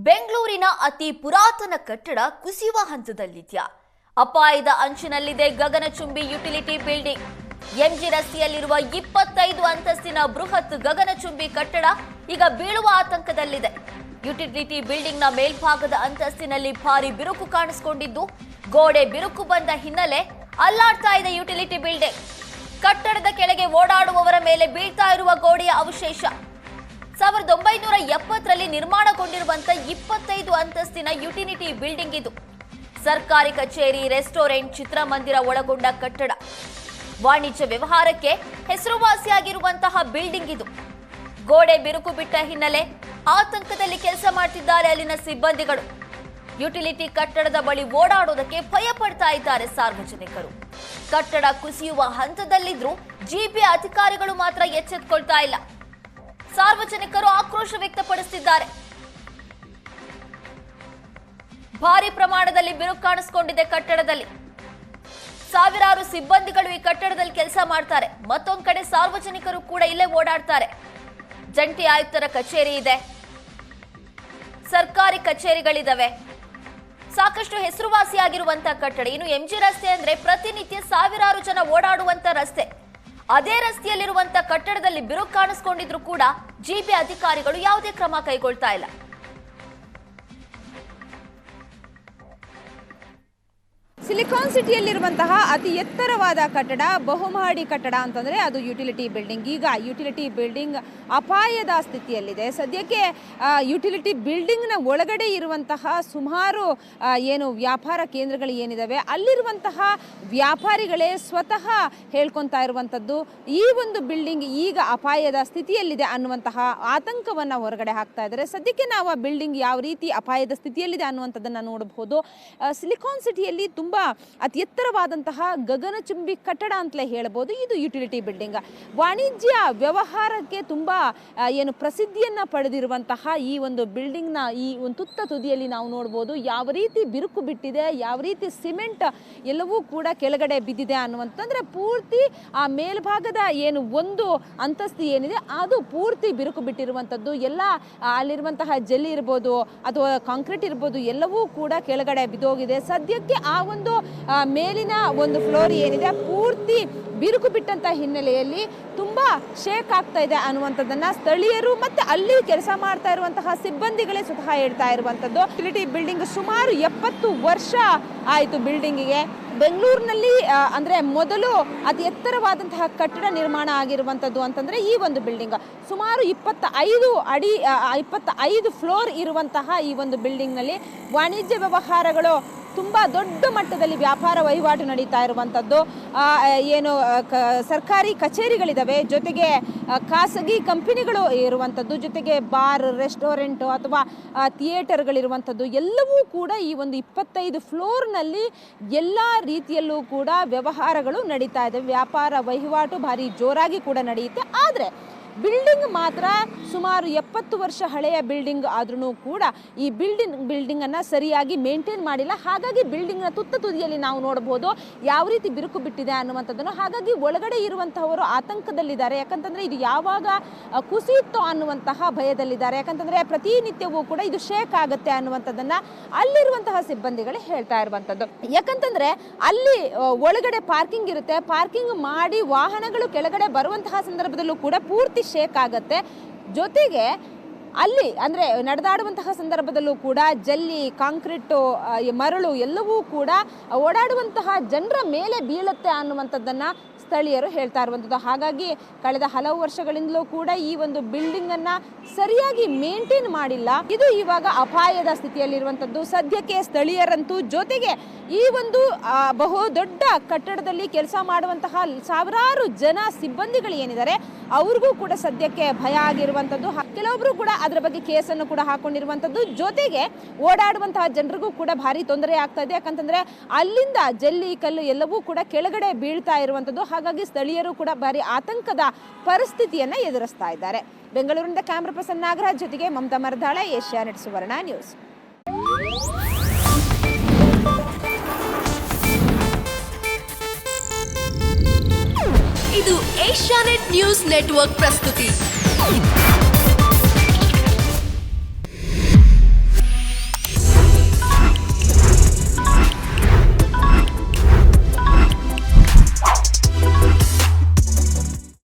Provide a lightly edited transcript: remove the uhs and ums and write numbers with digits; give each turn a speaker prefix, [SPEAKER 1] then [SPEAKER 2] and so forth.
[SPEAKER 1] ಬೆಂಗಳೂರಿನ ಅತಿ ಪುರಾತನ ಕಟ್ಟಡ ಕುಸಿಯುವ ಹಂತದಲ್ಲಿದೆಯಾ? ಅಪಾಯದ ಅಂಚಿನಲ್ಲಿದೆ ಗಗನಚುಂಬಿ ಯುಟಿಲಿಟಿ ಬಿಲ್ಡಿಂಗ್. ಎಂಜಿ ರಸ್ತೆಯಲ್ಲಿರುವ 25 ಅಂತಸ್ತಿನ ಬೃಹತ್ ಗಗನಚುಂಬಿ ಕಟ್ಟಡ ಈಗ ಬೀಳುವ ಆತಂಕದಲ್ಲಿದೆ. ಯುಟಿಲಿಟಿ ಬಿಲ್ಡಿಂಗ್ನ ಮೇಲ್ಭಾಗದ ಅಂತಸ್ತಿನಲ್ಲಿ ಭಾರಿ ಬಿರುಕು ಕಾಣಿಸಿಕೊಂಡಿದ್ದು, ಗೋಡೆ ಬಿರುಕು ಬಂದ ಹಿನ್ನೆಲೆ ಅಲ್ಲಾಡ್ತಾ ಇದೆ ಯುಟಿಲಿಟಿ ಬಿಲ್ಡಿಂಗ್. ಕಟ್ಟಡದ ಕೆಳಗೆ ಓಡಾಡುವವರ ಮೇಲೆ ಬೀಳ್ತಾ ಇರುವ ಗೋಡೆಯ ಅವಶೇಷ. 1970ರಲ್ಲಿ ನಿರ್ಮಾಣಗೊಂಡಿರುವಂತ 25 ಅಂತಸ್ತಿನ ಯುಟಿಲಿಟಿ ಬಿಲ್ಡಿಂಗ್ ಇದು. ಸರ್ಕಾರಿ ಕಚೇರಿ, ರೆಸ್ಟೋರೆಂಟ್, ಚಿತ್ರಮಂದಿರ ಒಳಗೊಂಡ ಕಟ್ಟಡ. ವಾಣಿಜ್ಯ ವ್ಯವಹಾರಕ್ಕೆ ಹೆಸರುವಾಸಿಯಾಗಿರುವಂತಹ ಬಿಲ್ಡಿಂಗ್ ಇದು. ಗೋಡೆ ಬಿರುಕು ಬಿಟ್ಟ ಹಿನ್ನೆಲೆ ಆತಂಕದಲ್ಲಿ ಕೆಲಸ ಮಾಡ್ತಿದ್ದಾರೆ ಅಲ್ಲಿನ ಸಿಬ್ಬಂದಿಗಳು. ಯುಟಿಲಿಟಿ ಕಟ್ಟಡದ ಬಳಿ ಓಡಾಡೋದಕ್ಕೆ ಭಯ ಪಡ್ತಾ ಇದ್ದಾರೆ ಸಾರ್ವಜನಿಕರು. ಕಟ್ಟಡ ಕುಸಿಯುವ ಹಂತದಲ್ಲಿದ್ರೂ ಜಿಪಿ ಅಧಿಕಾರಿಗಳು ಮಾತ್ರ ಎಚ್ಚೆತ್ತುಕೊಳ್ತಾ ಇಲ್ಲ. ಸಾರ್ವಜನಿಕರು ಆಕ್ರೋಶ ವ್ಯಕ್ತಪಡಿಸುತ್ತಿದ್ದಾರೆ. ಭಾರಿ ಪ್ರಮಾಣದಲ್ಲಿ ಬಿರುಕು ಕಾಣಿಸಿಕೊಂಡಿದೆ ಕಟ್ಟಡದಲ್ಲಿ. ಸಾವಿರಾರು ಸಿಬ್ಬಂದಿಗಳು ಈ ಕಟ್ಟಡದಲ್ಲಿ ಕೆಲಸ ಮಾಡ್ತಾರೆ. ಮತ್ತೊಂದು ಕಡೆ ಸಾರ್ವಜನಿಕರು ಕೂಡ ಇಲ್ಲೇ ಓಡಾಡ್ತಾರೆ. ಜಂಟಿ ಆಯುಕ್ತರ ಕಚೇರಿ ಇದೆ, ಸರ್ಕಾರಿ ಕಚೇರಿಗಳಿದಾವೆ. ಸಾಕಷ್ಟು ಹೆಸರುವಾಸಿಯಾಗಿರುವಂತಹ ಕಟ್ಟಡ. ಇನ್ನು ಎಂಜಿ ರಸ್ತೆ ಅಂದ್ರೆ ಪ್ರತಿನಿತ್ಯ ಸಾವಿರಾರು ಜನ ಓಡಾಡುವಂತ ರಸ್ತೆ. ಅದೇ ರಸ್ತೆಯಲ್ಲಿರುವಂತ ಕಟ್ಟಡದಲ್ಲಿ ಬಿರುಕು ಕಾಣಿಸಿಕೊಂಡಿದ್ರು ಕೂಡ ಜಿಪಿ ಅಧಿಕಾರಿಗಳು ಯಾವುದೇ ಕ್ರಮ ಕೈಗೊಳ್ತಾ ಇಲ್ಲ.
[SPEAKER 2] ಸಿಲಿಕಾನ್ ಸಿಟಿಯಲ್ಲಿರುವಂತಹ ಅತಿ ಎತ್ತರವಾದ ಕಟ್ಟಡ, ಬಹುಮಹಡಿ ಕಟ್ಟಡ ಅಂತಂದರೆ ಅದು ಯುಟಿಲಿಟಿ ಬಿಲ್ಡಿಂಗ್. ಈಗ ಯುಟಿಲಿಟಿ ಬಿಲ್ಡಿಂಗ್ ಅಪಾಯದ ಸ್ಥಿತಿಯಲ್ಲಿದೆ. ಸದ್ಯಕ್ಕೆ ಯುಟಿಲಿಟಿ ಬಿಲ್ಡಿಂಗ್ನ ಒಳಗಡೆ ಇರುವಂತಹ ಸುಮಾರು ವ್ಯಾಪಾರ ಕೇಂದ್ರಗಳು ಏನಿದಾವೆ ಅಲ್ಲಿರುವಂತಹ ವ್ಯಾಪಾರಿಗಳೇ ಸ್ವತಃ ಹೇಳ್ಕೊತಾ ಇರುವಂಥದ್ದು ಈ ಒಂದು ಬಿಲ್ಡಿಂಗ್ ಈಗ ಅಪಾಯದ ಸ್ಥಿತಿಯಲ್ಲಿದೆ ಅನ್ನುವಂತಹ ಆತಂಕವನ್ನು ಹೊರಗಡೆ ಹಾಕ್ತಾ ಇದ್ದಾರೆ. ಸದ್ಯಕ್ಕೆ ನಾವು ಆ ಬಿಲ್ಡಿಂಗ್ ಯಾವ ರೀತಿ ಅಪಾಯದ ಸ್ಥಿತಿಯಲ್ಲಿದೆ ಅನ್ನುವಂಥದ್ದನ್ನು ನೋಡಬಹುದು. ಸಿಲಿಕಾನ್ ಸಿಟಿಯಲ್ಲಿ ತುಂಬ ಅತಿ ಎತ್ತರವಾದಂತಹ ಗಗನಚುಂಬಿ ಕಟ್ಟಡ ಅಂತಲೇ ಹೇಳಬಹುದು. ಇದು ಯುಟಿಲಿಟಿ ಬಿಲ್ಡಿಂಗ್. ವಾಣಿಜ್ಯ ವ್ಯವಹಾರಕ್ಕೆ ತುಂಬ ಪ್ರಸಿದ್ಧಿಯನ್ನ ಪಡೆದಿರುವಂತಹ ಈ ಒಂದು ಬಿಲ್ಡಿಂಗ್ನ ಈ ಒಂದು ತುತ್ತ ತುದಿಯಲ್ಲಿ ನಾವು ನೋಡ್ಬೋದು ಯಾವ ರೀತಿ ಬಿರುಕು ಬಿಟ್ಟಿದೆ, ಯಾವ ರೀತಿ ಸಿಮೆಂಟ್ ಎಲ್ಲವೂ ಕೂಡ ಕೆಳಗಡೆ ಬಿದ್ದಿದೆ ಅನ್ನುವಂತಂದ್ರೆ ಪೂರ್ತಿ ಆ ಮೇಲ್ಭಾಗದ ಒಂದು ಅಂತಸ್ತು ಏನಿದೆ ಅದು ಪೂರ್ತಿ ಬಿರುಕು ಬಿಟ್ಟಿರುವಂಥದ್ದು. ಎಲ್ಲ ಅಲ್ಲಿರುವಂತಹ ಜಲ್ಲಿ ಇರ್ಬೋದು ಅಥವಾ ಕಾಂಕ್ರೀಟ್ ಇರ್ಬೋದು ಎಲ್ಲವೂ ಕೂಡ ಕೆಳಗಡೆ ಬಿದ್ದೋಗಿದೆ. ಸದ್ಯಕ್ಕೆ ಆ ಒಂದು ಮೇಲಿನ ಒಂದು ಫ್ಲೋರ್ ಏನಿದೆ ಪೂರ್ತಿ ಬಿರುಕು ಬಿಟ್ಟಂತ ಹಿನ್ನೆಲೆಯಲ್ಲಿ ತುಂಬಾ ಶೇಕ್ ಆಗ್ತಾ ಇದೆ ಅನ್ನುವಂಥದ್ದನ್ನ ಸ್ಥಳೀಯರು ಮತ್ತೆ ಅಲ್ಲಿ ಕೆಲಸ ಮಾಡ್ತಾ ಇರುವಂತಹ ಸಿಬ್ಬಂದಿಗಳೇ ಸ್ವತಃ ಹೇಳ್ತಾ ಇರುವಂಥದ್ದು. ಯುಟಿಲಿಟಿ ಬಿಲ್ಡಿಂಗ್ ಸುಮಾರು 70 ವರ್ಷ ಆಯಿತು ಬಿಲ್ಡಿಂಗಿಗೆ. ಬೆಂಗಳೂರಿನಲ್ಲಿ ಅಂದರೆ ಮೊದಲು ಅತಿ ಎತ್ತರವಾದಂತಹ ಕಟ್ಟಡ ನಿರ್ಮಾಣ ಆಗಿರುವಂಥದ್ದು ಅಂತಂದರೆ ಈ ಒಂದು ಬಿಲ್ಡಿಂಗ್. ಸುಮಾರು 25 ಫ್ಲೋರ್ ಇರುವಂತಹ ಈ ಒಂದು ಬಿಲ್ಡಿಂಗ್ನಲ್ಲಿ ವಾಣಿಜ್ಯ ವ್ಯವಹಾರಗಳು ತುಂಬ ದೊಡ್ಡ ಮಟ್ಟದಲ್ಲಿ ವ್ಯಾಪಾರ ವಹಿವಾಟು ನಡೀತಾ ಇರುವಂಥದ್ದು. ಸರ್ಕಾರಿ ಕಚೇರಿಗಳಿದ್ದಾವೆ, ಜೊತೆಗೆ ಖಾಸಗಿ ಕಂಪನಿಗಳು ಇರುವಂಥದ್ದು, ಜೊತೆಗೆ ಬಾರ್, ರೆಸ್ಟೋರೆಂಟು ಅಥವಾ ಥಿಯೇಟರ್ಗಳಿರುವಂಥದ್ದು ಎಲ್ಲವೂ ಕೂಡ ಈ ಒಂದು 25 ಫ್ಲೋರ್ನಲ್ಲಿ ಎಲ್ಲ ರೀತಿಯಲ್ಲೂ ಕೂಡ ವ್ಯವಹಾರಗಳು ನಡೀತಾ ಇದೆ. ವ್ಯಾಪಾರ ವಹಿವಾಟು ಭಾರಿ ಜೋರಾಗಿ ಕೂಡ ನಡೆಯುತ್ತೆ. ಆದರೆ ಬಿಲ್ಡಿಂಗ್ ಮಾತ್ರ ಸುಮಾರು 70 ವರ್ಷ ಹಳೆಯ ಬಿಲ್ಡಿಂಗ್ ಆದ್ರೂ ಕೂಡ ಈ ಬಿಲ್ಡಿಂಗ್ ಅನ್ನ ಸರಿಯಾಗಿ ಮೇಂಟೈನ್ ಮಾಡಿಲ್ಲ. ಹಾಗಾಗಿ ಬಿಲ್ಡಿಂಗ್ನ ತುತ್ತ ತುದಿಯಲ್ಲಿ ನಾವು ನೋಡಬಹುದು ಯಾವ ರೀತಿ ಬಿರುಕು ಬಿಟ್ಟಿದೆ ಅನ್ನುವಂಥದ್ದನ್ನು. ಹಾಗಾಗಿ ಒಳಗಡೆ ಇರುವಂತಹವರು ಆತಂಕದಲ್ಲಿದ್ದಾರೆ. ಯಾಕಂತಂದ್ರೆ ಇದು ಯಾವಾಗ ಕುಸಿಯುತ್ತೋ ಅನ್ನುವಂತಹ ಭಯದಲ್ಲಿದ್ದಾರೆ. ಯಾಕಂತಂದ್ರೆ ಪ್ರತಿನಿತ್ಯವೂ ಕೂಡ ಇದು ಶೇಕ್ ಆಗುತ್ತೆ ಅನ್ನುವಂಥದ್ದನ್ನ ಅಲ್ಲಿರುವಂತಹ ಸಿಬ್ಬಂದಿಗಳೇ ಹೇಳ್ತಾ ಇರುವಂಥದ್ದು. ಯಾಕಂತಂದ್ರೆ ಅಲ್ಲಿ ಒಳಗಡೆ ಪಾರ್ಕಿಂಗ್ ಇರುತ್ತೆ. ಪಾರ್ಕಿಂಗ್ ಮಾಡಿ ವಾಹನಗಳು ಕೆಳಗಡೆ ಬರುವಂತಹ ಸಂದರ್ಭದಲ್ಲೂ ಕೂಡ ಪೂರ್ತಿ ಶೇಕ್ ಆಗತ್ತೆ. ಜೊತೆಗೆ ಅಲ್ಲಿ ಅಂದರೆ ನಡೆದಾಡುವಂತಹ ಸಂದರ್ಭದಲ್ಲೂ ಕೂಡ ಜಲ್ಲಿ, ಕಾಂಕ್ರೀಟು, ಮರಳು ಎಲ್ಲವೂ ಕೂಡ ಓಡಾಡುವಂತಹ ಜನರ ಮೇಲೆ ಬೀಳುತ್ತೆ ಅನ್ನುವಂಥದ್ದನ್ನು ಸ್ಥಳೀಯರು ಹೇಳ್ತಾ ಇರುವಂಥದ್ದು. ಹಾಗಾಗಿ ಕಳೆದ ಹಲವು ವರ್ಷಗಳಿಂದಲೂ ಕೂಡ ಈ ಒಂದು ಬಿಲ್ಡಿಂಗನ್ನು ಸರಿಯಾಗಿ ಮೇಂಟೈನ್ ಮಾಡಿಲ್ಲ. ಇದು ಇವಾಗ ಅಪಾಯದ ಸ್ಥಿತಿಯಲ್ಲಿರುವಂಥದ್ದು. ಸದ್ಯಕ್ಕೆ ಸ್ಥಳೀಯರಂತೂ ಜೊತೆಗೆ ಈ ಒಂದು ಬಹು ದೊಡ್ಡ ಕಟ್ಟಡದಲ್ಲಿ ಕೆಲಸ ಮಾಡುವಂತಹ ಸಾವಿರಾರು ಜನ ಸಿಬ್ಬಂದಿಗಳು ಏನಿದ್ದಾರೆ ಅವ್ರಿಗೂ ಕೂಡ ಸದ್ಯಕ್ಕೆ ಭಯ ಆಗಿರುವಂಥದ್ದು. ಕೆಲವೊಬ್ರು ಕೂಡ ಅದರ ಬಗ್ಗೆ ಕೇಸನ್ನು ಕೂಡ ಹಾಕೊಂಡಿರುವಂಥದ್ದು. ಜೊತೆಗೆ ಓಡಾಡುವಂತಹ ಜನರಿಗೂ ಕೂಡ ಭಾರಿ ತೊಂದರೆ ಆಗ್ತಾ ಇದೆ. ಯಾಕಂತಂದ್ರೆ ಅಲ್ಲಿಂದ ಜಲ್ಲಿ, ಕಲ್ಲು ಎಲ್ಲವೂ ಕೂಡ ಕೆಳಗಡೆ ಬೀಳ್ತಾ ಇರುವಂಥದ್ದು. ಹಾಗಾಗಿ ಸ್ಥಳೀಯರು ಕೂಡ ಭಾರಿ ಆತಂಕದ ಪರಿಸ್ಥಿತಿಯನ್ನ ಎದುರಿಸ್ತಾ ಇದ್ದಾರೆ. ಬೆಂಗಳೂರಿನಿಂದ ಕ್ಯಾಮರಾ ಪರ್ಸನ್ ನಾಗರಾಜ್ ಜೊತೆಗೆ ಮಮತಾ ಮರದಾಳ, ಏಷ್ಯಾನೆಟ್ ಸುವರ್ಣ ನ್ಯೂಸ್.
[SPEAKER 3] ಇದು ಏಷ್ಯಾನೆಟ್ ನ್ಯೂಸ್ ನೆಟ್ವರ್ಕ್ ಪ್ರಸ್ತುತಿ.